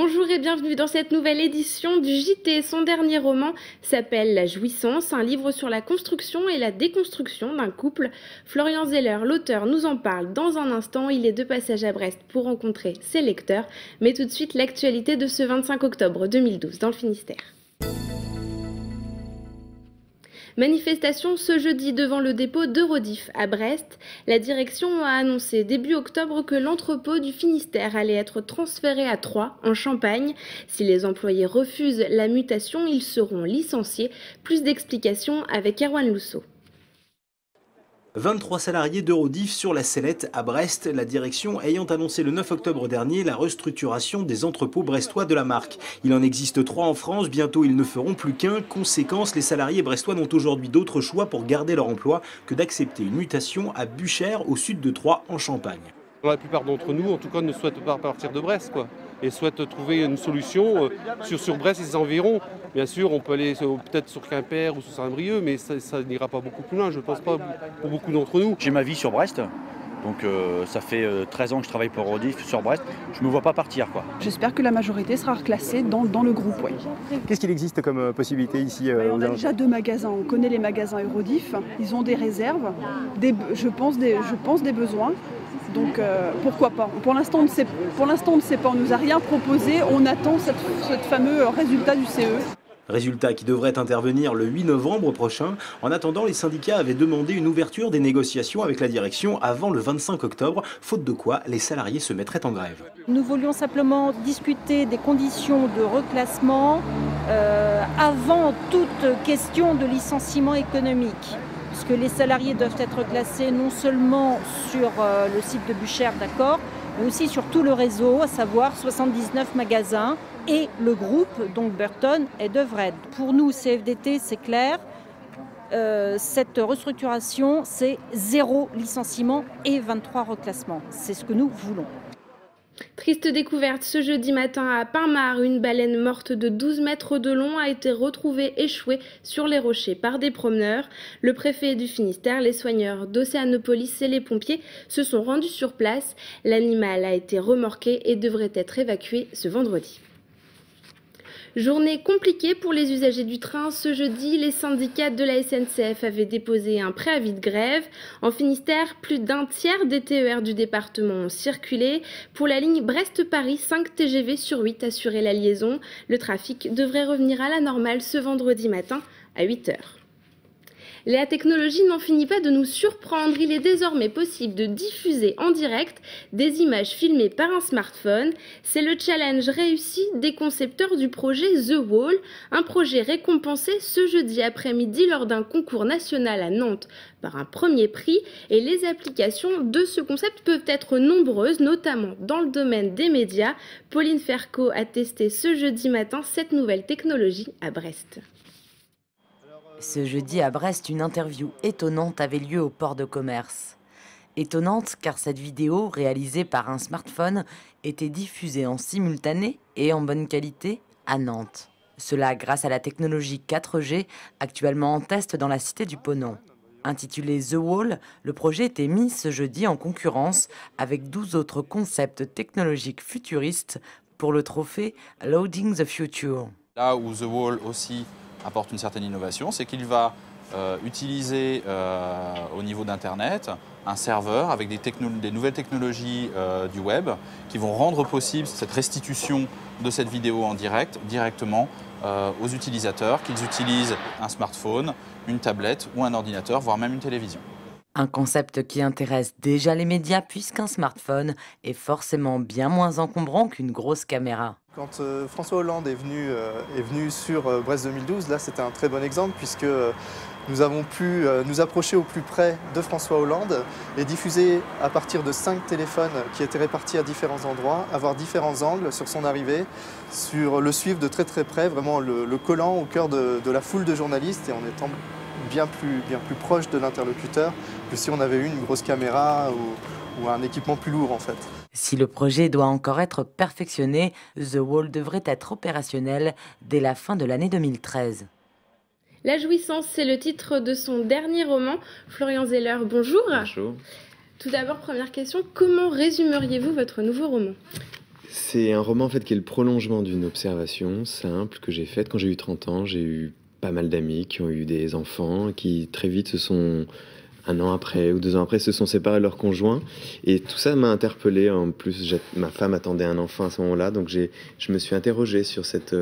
Bonjour et bienvenue dans cette nouvelle édition du JT. Son dernier roman s'appelle La Jouissance, un livre sur la construction et la déconstruction d'un couple. Florian Zeller, l'auteur, nous en parle dans un instant. Il est de passage à Brest pour rencontrer ses lecteurs. Mais tout de suite, l'actualité de ce 25 octobre 2012 dans le Finistère. Manifestation ce jeudi devant le dépôt d'Eurodif à Brest. La direction a annoncé début octobre que l'entrepôt du Finistère allait être transféré à Troyes, en Champagne. Si les employés refusent la mutation, ils seront licenciés. Plus d'explications avec Erwan Lousseau. 23 salariés d'Eurodif sur la sellette à Brest, la direction ayant annoncé le 9 octobre dernier la restructuration des entrepôts brestois de la marque. Il en existe 3 en France, bientôt ils ne feront plus qu'un. Conséquence, les salariés brestois n'ont aujourd'hui d'autre choix pour garder leur emploi que d'accepter une mutation à Buchères, au sud de Troyes, en Champagne. La plupart d'entre nous, en tout cas, ne souhaitent pas partir de Brest, et souhaitent trouver une solution sur Brest et ses environs. Bien sûr, on peut aller peut-être sur Quimper ou sur Saint-Brieuc, mais ça n'ira pas beaucoup plus loin, je ne pense pas, pour beaucoup d'entre nous. J'ai ma vie sur Brest, donc ça fait 13 ans que je travaille pour Eurodif sur Brest. Je ne me vois pas partir. J'espère que la majorité sera reclassée dans le groupe. Oui. Qu'est-ce qu'il existe comme possibilité ici On a déjà 2 magasins, on connaît les magasins Eurodif, ils ont des réserves, je pense des besoins. Donc pourquoi pas. Pour l'instant, on ne sait pas, on ne nous a rien proposé, on attend ce fameux résultat du CE. Résultat qui devrait intervenir le 8 novembre prochain. En attendant, les syndicats avaient demandé une ouverture des négociations avec la direction avant le 25 octobre, faute de quoi les salariés se mettraient en grève. Nous voulions simplement discuter des conditions de reclassement avant toute question de licenciement économique. Puisque les salariés doivent être classés non seulement sur le site de Buchères, d'accord, mais aussi sur tout le réseau, à savoir 79 magasins et le groupe, donc Burton et Devred. Pour nous, CFDT, c'est clair, cette restructuration, c'est 0 licenciement et 23 reclassements. C'est ce que nous voulons. Triste découverte ce jeudi matin à Pinmar, une baleine morte de 12 mètres de long a été retrouvée échouée sur les rochers par des promeneurs. Le préfet du Finistère, les soigneurs d'Océanopolis et les pompiers se sont rendus sur place. L'animal a été remorqué et devrait être évacué ce vendredi. Journée compliquée pour les usagers du train. Ce jeudi, les syndicats de la SNCF avaient déposé un préavis de grève. En Finistère, plus d'un tiers des TER du département ont circulé. Pour la ligne Brest-Paris, 5 TGV sur 8 assuraient la liaison. Le trafic devrait revenir à la normale ce vendredi matin à 8 h. La technologie n'en finit pas de nous surprendre. Il est désormais possible de diffuser en direct des images filmées par un smartphone. C'est le challenge réussi des concepteurs du projet The Wall, un projet récompensé ce jeudi après-midi lors d'un concours national à Nantes par un premier prix. Et les applications de ce concept peuvent être nombreuses, notamment dans le domaine des médias. Pauline Ferco a testé ce jeudi matin cette nouvelle technologie à Brest. Ce jeudi à Brest, une interview étonnante avait lieu au port de commerce. Étonnante car cette vidéo, réalisée par un smartphone, était diffusée en simultané et en bonne qualité à Nantes. Cela grâce à la technologie 4G, actuellement en test dans la cité du Ponant. Intitulé The Wall, le projet était mis ce jeudi en concurrence avec 12 autres concepts technologiques futuristes pour le trophée Loading the Future. Là où The Wall aussi apporte une certaine innovation, c'est qu'il va utiliser au niveau d'Internet un serveur avec des nouvelles technologies du web qui vont rendre possible cette restitution de cette vidéo en direct directement aux utilisateurs, qu'ils utilisent un smartphone, une tablette ou un ordinateur, voire même une télévision. Un concept qui intéresse déjà les médias puisqu'un smartphone est forcément bien moins encombrant qu'une grosse caméra. Quand François Hollande est venu sur Brest 2012, là c'était un très bon exemple puisque nous avons pu nous approcher au plus près de François Hollande et diffuser à partir de 5 téléphones qui étaient répartis à différents endroits, avoir différents angles sur son arrivée, le suivre de très très près, vraiment le collant au cœur de la foule de journalistes et en étant bien plus proche de l'interlocuteur que si on avait eu une grosse caméra ou un équipement plus lourd en fait. Si le projet doit encore être perfectionné, The Wall devrait être opérationnel dès la fin de l'année 2013. La Jouissance, c'est le titre de son dernier roman. Florian Zeller, bonjour. Bonjour. Tout d'abord, première question, comment résumeriez-vous votre nouveau roman ? C'est un roman en fait qui est le prolongement d'une observation simple que j'ai faite quand j'ai eu 30 ans. J'ai eu pas mal d'amis qui ont eu des enfants, qui très vite se sont, 1 an après ou 2 ans après, se sont séparés de leur conjoint. Et tout ça m'a interpellé. En plus, ma femme attendait un enfant à ce moment-là, donc je me suis interrogé sur cette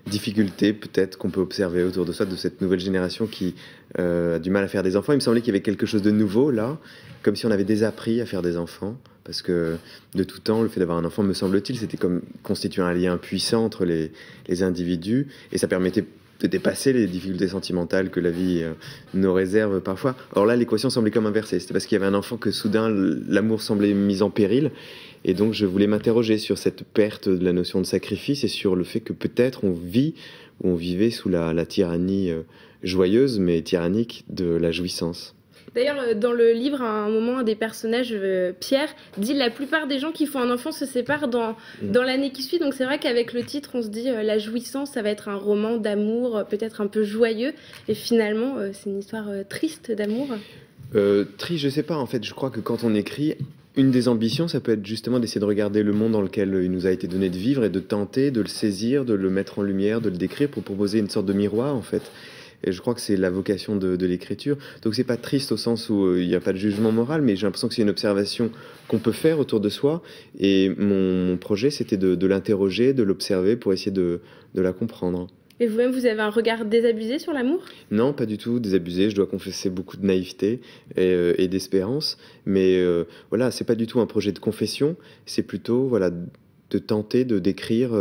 difficulté peut-être qu'on peut observer autour de soi, de cette nouvelle génération qui a du mal à faire des enfants. Il me semblait qu'il y avait quelque chose de nouveau là, comme si on avait désappris à faire des enfants. Parce que de tout temps, le fait d'avoir un enfant, me semble-t-il, c'était comme constituer un lien puissant entre les individus, et ça permettait de dépasser les difficultés sentimentales que la vie nous réserve parfois. Or là, l'équation semblait comme inversée. C'était parce qu'il y avait un enfant que soudain, l'amour semblait mis en péril. Et donc, je voulais m'interroger sur cette perte de la notion de sacrifice et sur le fait que peut-être on vit ou on vivait sous la tyrannie joyeuse, mais tyrannique de la jouissance. D'ailleurs, dans le livre, à un moment, un des personnages, Pierre, dit « La plupart des gens qui font un enfant se séparent dans l'année qui suit ». Donc c'est vrai qu'avec le titre, on se dit la jouissance, ça va être un roman d'amour, peut-être un peu joyeux. Et finalement, c'est une histoire triste d'amour. Triste, je sais pas. En fait, je crois que quand on écrit, une des ambitions, ça peut être justement d'essayer de regarder le monde dans lequel il nous a été donné de vivre et de tenter de le saisir, de le mettre en lumière, de le décrire pour proposer une sorte de miroir, en fait. Et je crois que c'est la vocation de l'écriture. Donc c'est pas triste au sens où il n'y a pas de jugement moral, mais j'ai l'impression que c'est une observation qu'on peut faire autour de soi. Et mon projet, c'était de l'interroger, de l'observer pour essayer de la comprendre. Et vous-même, vous avez un regard désabusé sur l'amour ? Non, pas du tout désabusé. Je dois confesser beaucoup de naïveté et d'espérance. Mais voilà, c'est pas du tout un projet de confession. C'est plutôt voilà, de tenter de décrire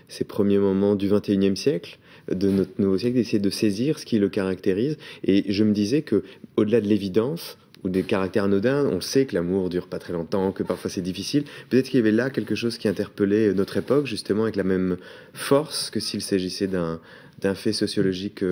ces premiers moments du XXIe siècle, de notre nouveau siècle, d'essayer de saisir ce qui le caractérise. Et je me disais que, au-delà de l'évidence ou des caractères anodins, on sait que l'amour dure pas très longtemps, que parfois c'est difficile. Peut-être qu'il y avait là quelque chose qui interpellait notre époque, justement avec la même force que s'il s'agissait d'un fait sociologique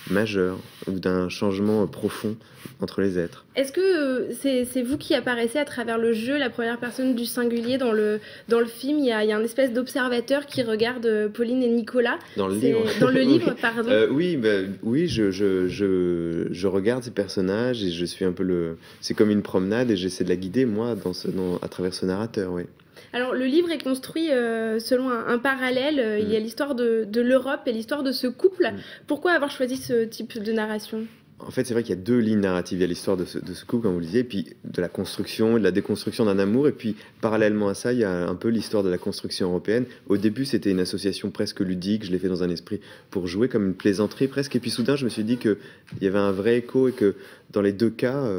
majeur ou d'un changement profond entre les êtres. Est-ce que c'est vous qui apparaissez à travers le jeu, la première personne du singulier dans le film? Il y a une espèce d'observateur qui regarde Pauline et Nicolas. Dans le livre. Dans le livre, pardon. Oui, je regarde ces personnages et je suis un peu c'est comme une promenade et j'essaie de la guider, moi, à travers ce narrateur, oui. Alors, le livre est construit selon un parallèle. Il y a l'histoire de l'Europe et l'histoire de ce couple. Pourquoi avoir choisi ce type de narration ? En fait, c'est vrai qu'il y a 2 lignes narratives. Il y a l'histoire de ce couple, comme vous le disiez, et puis de la construction et de la déconstruction d'un amour. Et puis, parallèlement à ça, il y a un peu l'histoire de la construction européenne. Au début, c'était une association presque ludique. Je l'ai fait dans un esprit pour jouer, comme une plaisanterie presque. Et puis, soudain, je me suis dit qu'il y avait un vrai écho et que dans les 2 cas,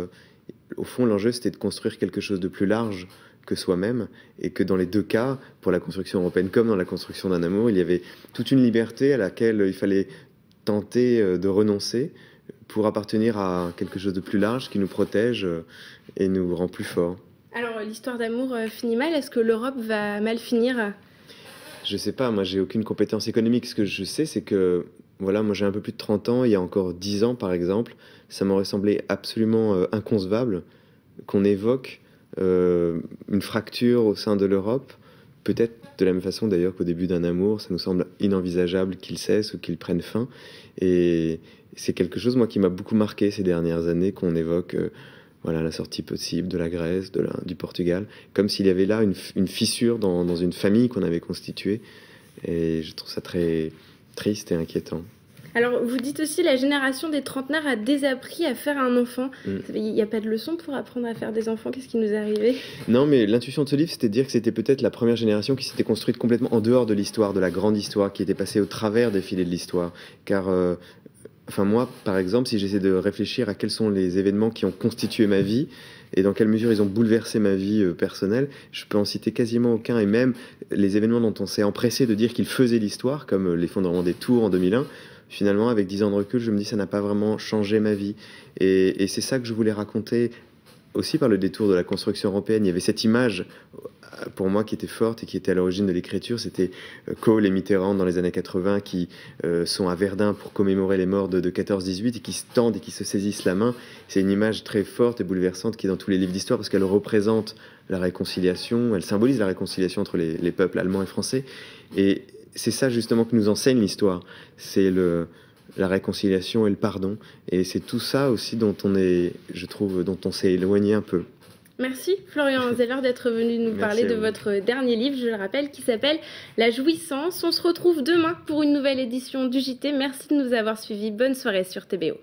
au fond, l'enjeu, c'était de construire quelque chose de plus large que soi-même, et que dans les 2 cas, pour la construction européenne comme dans la construction d'un amour, il y avait toute une liberté à laquelle il fallait tenter de renoncer pour appartenir à quelque chose de plus large qui nous protège et nous rend plus forts. Alors, l'histoire d'amour finit mal. Est-ce que l'Europe va mal finir ? Je sais pas, moi j'ai aucune compétence économique. Ce que je sais, c'est que voilà, moi j'ai un peu plus de 30 ans, il y a encore 10 ans par exemple, ça m'aurait semblé absolument inconcevable qu'on évoque une fracture au sein de l'Europe, peut-être de la même façon d'ailleurs qu'au début d'un amour, ça nous semble inenvisageable qu'il cesse ou qu'il prenne fin. Et c'est quelque chose, moi, qui m'a beaucoup marqué ces dernières années, qu'on évoque voilà, la sortie possible de la Grèce, du Portugal, comme s'il y avait là une fissure dans une famille qu'on avait constituée. Et je trouve ça très triste et inquiétant. Alors, vous dites aussi la génération des trentenaires a désappris à faire un enfant. Il n'y a pas de leçon pour apprendre à faire des enfants. Qu'est-ce qui nous est arrivé ? Non, mais l'intuition de ce livre, c'était de dire que c'était peut-être la première génération qui s'était construite complètement en dehors de l'histoire, de la grande histoire, qui était passée au travers des filets de l'histoire. Car, moi, par exemple, si j'essaie de réfléchir à quels sont les événements qui ont constitué ma vie et dans quelle mesure ils ont bouleversé ma vie personnelle, je peux en citer quasiment aucun. Et même les événements dont on s'est empressé de dire qu'ils faisaient l'histoire, comme l'effondrement des tours en 2001, finalement, avec 10 ans de recul, je me dis que ça n'a pas vraiment changé ma vie. Et c'est ça que je voulais raconter aussi par le détour de la construction européenne. Il y avait cette image, pour moi, qui était forte et qui était à l'origine de l'écriture. C'était Kohl et Mitterrand dans les années 80 qui sont à Verdun pour commémorer les morts de 14-18 et qui se tendent et qui se saisissent la main. C'est une image très forte et bouleversante qui est dans tous les livres d'histoire parce qu'elle représente la réconciliation, elle symbolise la réconciliation entre les peuples allemands et français. Et c'est ça justement que nous enseigne l'histoire, c'est la réconciliation et le pardon, et c'est tout ça aussi dont on s'est éloigné un peu. Merci Florian Zeller d'être venu nous parler de votre dernier livre, je le rappelle, qui s'appelle La Jouissance. On se retrouve demain pour une nouvelle édition du JT. Merci de nous avoir suivis. Bonne soirée sur TBO.